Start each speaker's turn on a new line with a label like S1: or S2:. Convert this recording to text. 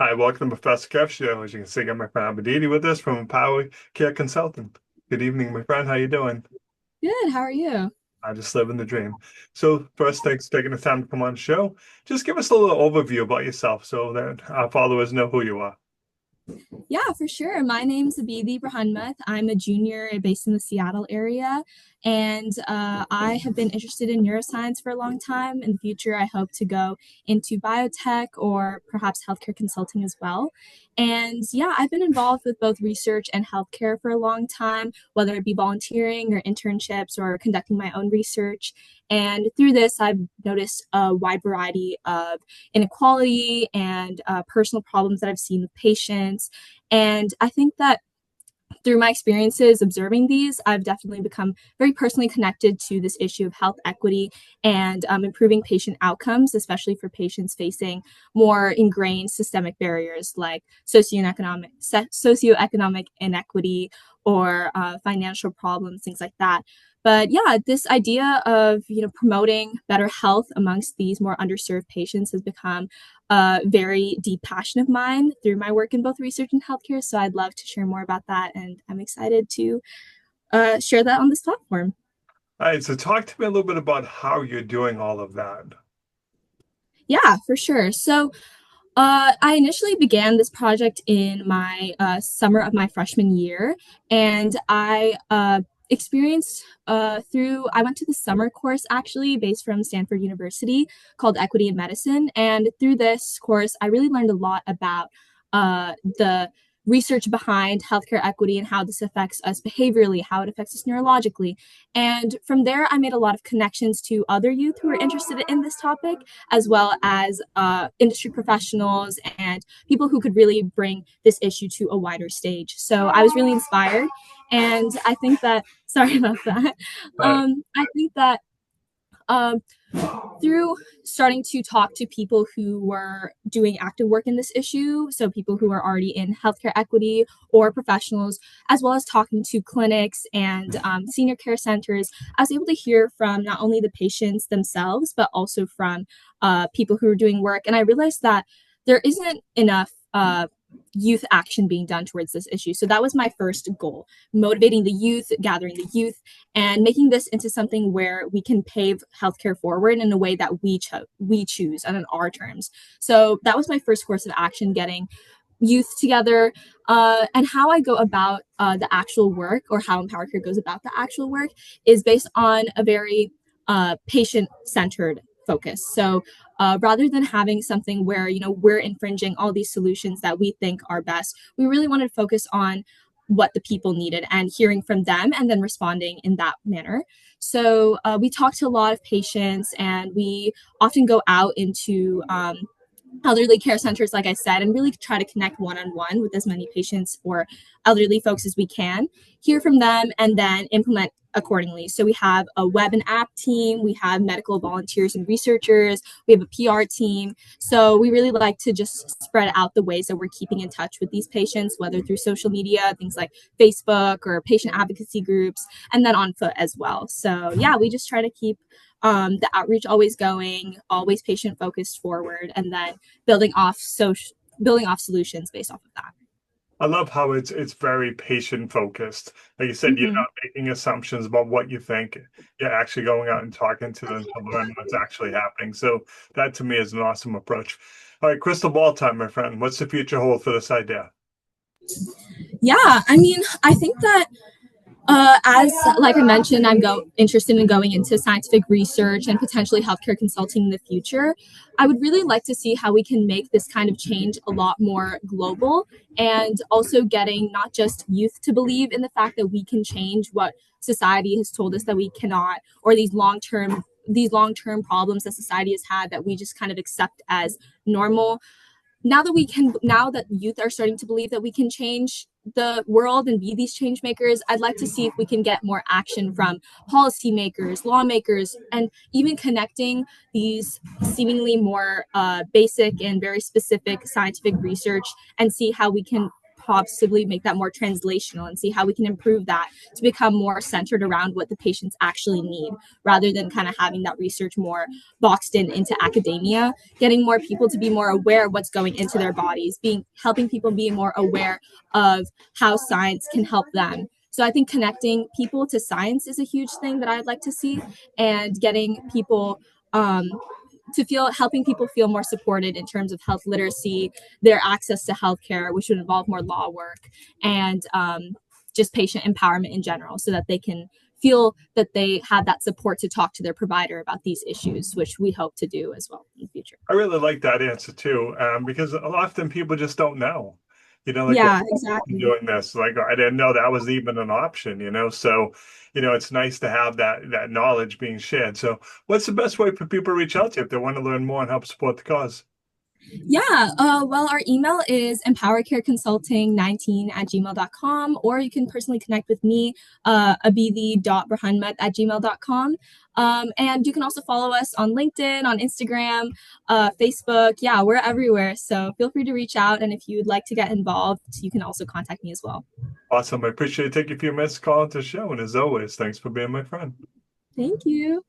S1: Hi, welcome to Professor Kev Show. As you can see, I got my friend Abhidi with us from EmpowerCare Consulting. Good evening, my friend. How you doing?
S2: Good. How are you?
S1: I just living the dream. So first, thanks for taking the time to come on the show. Just give us a little overview about yourself so that our followers know who you are.
S2: Yeah, for sure. My name's Abhidi Brahnmath. I'm a junior based in the Seattle area, and I have been interested in neuroscience for a long time. In the future, I hope to go into biotech or perhaps healthcare consulting as well. And yeah, I've been involved with both research and healthcare for a long time, whether it be volunteering or internships or conducting my own research. And through this, I've noticed a wide variety of inequality and personal problems that I've seen with patients. And I think that through my experiences observing these, I've definitely become very personally connected to this issue of health equity and improving patient outcomes, especially for patients facing more ingrained systemic barriers like socioeconomic inequity or financial problems, things like that. But yeah, this idea of promoting better health amongst these more underserved patients has become a very deep passion of mine through my work in both research and healthcare. So I'd love to share more about that, and I'm excited to share that on this platform.
S1: All right, so talk to me a little bit about how you're doing all of that.
S2: Yeah, for sure. So I initially began this project in my summer of my freshman year, and I experienced I went to the summer course actually based from Stanford University called Equity in Medicine. And through this course, I really learned a lot about the research behind healthcare equity and how this affects us behaviorally, how it affects us neurologically. And from there, I made a lot of connections to other youth who are interested in this topic, as well as industry professionals and people who could really bring this issue to a wider stage. So I was really inspired. And I think that, sorry about that.
S1: Right.
S2: I think that um, through starting to talk to people who were doing active work in this issue, so people who are already in healthcare equity or professionals, as well as talking to clinics and senior care centers, I was able to hear from not only the patients themselves, but also from people who are doing work. And I realized that there isn't enough. Youth action being done towards this issue. So that was my first goal, motivating the youth, gathering the youth, and making this into something where we can pave healthcare forward in a way that we choose and on our terms. So that was my first course of action, getting youth together, and how I go about the actual work, or how EmpowerCare goes about the actual work, is based on a very patient centered focus. So rather than having something where we're infringing all these solutions that we think are best, we really wanted to focus on what the people needed and hearing from them and then responding in that manner. So we talk to a lot of patients, and we often go out into elderly care centers, like I said, and really try to connect one on one with as many patients or elderly folks as we can, hear from them, and then implement accordingly. So we have a web and app team, we have medical volunteers and researchers, we have a PR team. So we really like to just spread out the ways that we're keeping in touch with these patients, whether through social media, things like Facebook or patient advocacy groups, and then on foot as well. So yeah, we just try to keep the outreach always going, always patient focused forward, and then building off solutions based off of that.
S1: I love how it's very patient focused. Like you said, you're
S2: Mm-hmm.
S1: not making assumptions about what you think. You're actually going out and talking to them to learn what's actually happening. So that to me is an awesome approach. All right, crystal ball time, my friend. What's the future hold for this idea?
S2: Yeah, I mean, I think that as like I mentioned, interested in going into scientific research and potentially healthcare consulting in the future. I would really like to see how we can make this kind of change a lot more global, and also getting not just youth to believe in the fact that we can change what society has told us that we cannot, or these long term problems that society has had that we just kind of accept as normal. Now that youth are starting to believe that we can change the world and be these change makers, I'd like to see if we can get more action from policymakers, lawmakers, and even connecting these seemingly more basic and very specific scientific research, and see how we can possibly make that more translational and see how we can improve that to become more centered around what the patients actually need, rather than kind of having that research more boxed in into academia. Getting more people to be more aware of what's going into their bodies, helping people be more aware of how science can help them. So I think connecting people to science is a huge thing that I'd like to see, and getting people helping people feel more supported in terms of health literacy, their access to healthcare, which would involve more law work, and just patient empowerment in general, so that they can feel that they have that support to talk to their provider about these issues, which we hope to do as well in the future.
S1: I really like that answer too, because often people just don't know. Like, well,
S2: Yeah,
S1: I'm
S2: exactly.
S1: doing this. Like, I didn't know that was even an option. So, it's nice to have that knowledge being shared. So, what's the best way for people to reach out to you if they want to learn more and help support the cause?
S2: Yeah, well, our email is empowercareconsulting19@gmail.com, or you can personally connect with me, abhidi.brahnmath@gmail.com. And you can also follow us on LinkedIn, on Instagram, Facebook. Yeah, we're everywhere. So feel free to reach out. And if you'd like to get involved, you can also contact me as well.
S1: Awesome. I appreciate you taking a few minutes to call into the show. And as always, thanks for being my friend.
S2: Thank you.